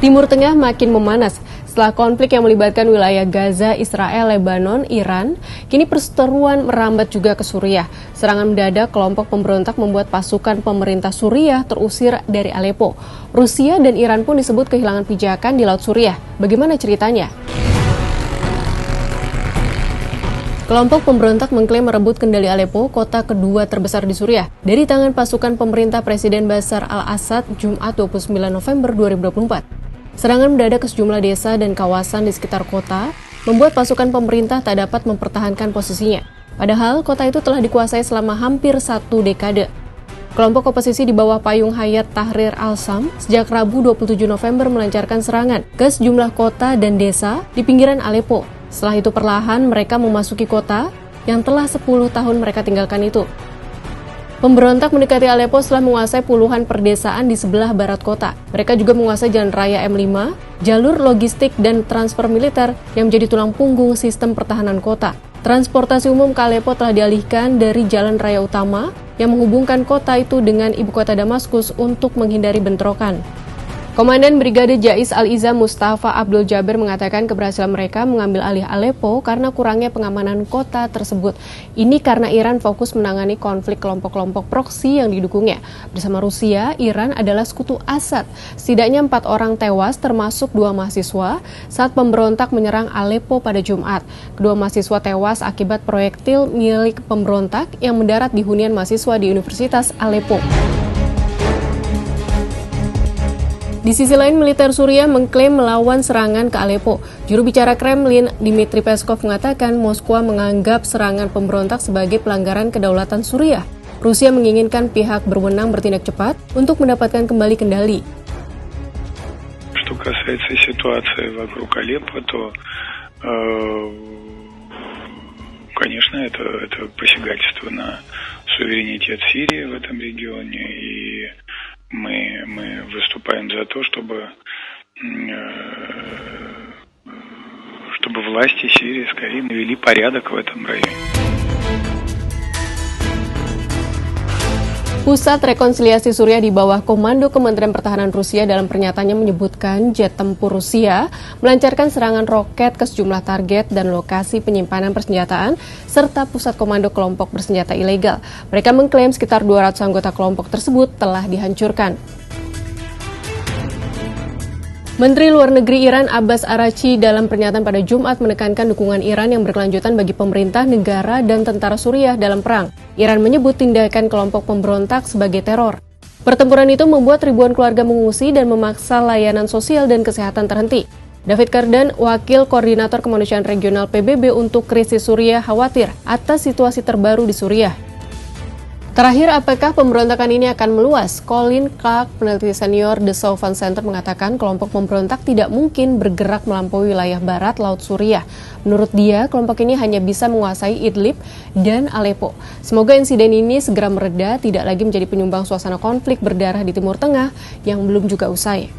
Timur Tengah makin memanas setelah konflik yang melibatkan wilayah Gaza, Israel, Lebanon, Iran. Kini perseteruan merambat juga ke Suriah. Serangan mendadak kelompok pemberontak membuat pasukan pemerintah Suriah terusir dari Aleppo. Rusia dan Iran pun disebut kehilangan pijakan di Laut Suriah. Bagaimana ceritanya? Kelompok pemberontak mengklaim merebut kendali Aleppo, kota kedua terbesar di Suriah, dari tangan pasukan pemerintah Presiden Bashar al-Assad Jumat 29 November 2024. Serangan mendadak ke sejumlah desa dan kawasan di sekitar kota membuat pasukan pemerintah tak dapat mempertahankan posisinya. Padahal kota itu telah dikuasai selama hampir 1 dekade. Kelompok oposisi di bawah payung Hayat Tahrir al-Sham sejak Rabu 27 November melancarkan serangan ke sejumlah kota dan desa di pinggiran Aleppo. Setelah itu perlahan mereka memasuki kota yang telah 10 tahun mereka tinggalkan itu. Pemberontak mendekati Aleppo setelah menguasai puluhan perdesaan di sebelah barat kota. Mereka juga menguasai jalan raya M5, jalur logistik dan transfer militer yang menjadi tulang punggung sistem pertahanan kota. Transportasi umum ke Aleppo telah dialihkan dari jalan raya utama yang menghubungkan kota itu dengan ibu kota Damaskus untuk menghindari bentrokan. Komandan Brigade Jais Al-Izam Mustafa Abdul Jabir mengatakan keberhasilan mereka mengambil alih Aleppo karena kurangnya pengamanan kota tersebut. Ini karena Iran fokus menangani konflik kelompok-kelompok proksi yang didukungnya. Bersama Rusia, Iran adalah sekutu Assad. Setidaknya 4 orang tewas termasuk 2 mahasiswa saat pemberontak menyerang Aleppo pada Jumat. Kedua mahasiswa tewas akibat proyektil milik pemberontak yang mendarat di hunian mahasiswa di Universitas Aleppo. Di sisi lain, militer Suriah mengklaim melawan serangan ke Aleppo. Juru bicara Kremlin, Dmitry Peskov, mengatakan Moskwa menganggap serangan pemberontak sebagai pelanggaran kedaulatan Suriah. Rusia menginginkan pihak berwenang bertindak cepat untuk mendapatkan kembali kendali. Что касается ситуации вокруг Алеппо, то, конечно, это посягательство на суверенитет Сирии в этом регионе, и мы выступаем за то, чтобы власти Сирии скорее навели порядок в этом районе. Pusat Rekonsiliasi Suriah di bawah komando Kementerian Pertahanan Rusia dalam pernyataannya menyebutkan jet tempur Rusia melancarkan serangan roket ke sejumlah target dan lokasi penyimpanan persenjataan serta pusat komando kelompok bersenjata ilegal. Mereka mengklaim sekitar 200 anggota kelompok tersebut telah dihancurkan. Menteri Luar Negeri Iran Abbas Araghchi dalam pernyataan pada Jumat menekankan dukungan Iran yang berkelanjutan bagi pemerintah, negara, dan tentara Suriah dalam perang. Iran menyebut tindakan kelompok pemberontak sebagai teror. Pertempuran itu membuat ribuan keluarga mengungsi dan memaksa layanan sosial dan kesehatan terhenti. David Kardan, Wakil Koordinator Kemanusiaan Regional PBB untuk krisis Suriah, khawatir atas situasi terbaru di Suriah. Terakhir, apakah pemberontakan ini akan meluas? Colin Clark, peneliti senior The Southern Center, mengatakan kelompok pemberontak tidak mungkin bergerak melampaui wilayah barat Laut Suriah. Menurut dia, kelompok ini hanya bisa menguasai Idlib dan Aleppo. Semoga insiden ini segera mereda, tidak lagi menjadi penyumbang suasana konflik berdarah di Timur Tengah yang belum juga usai.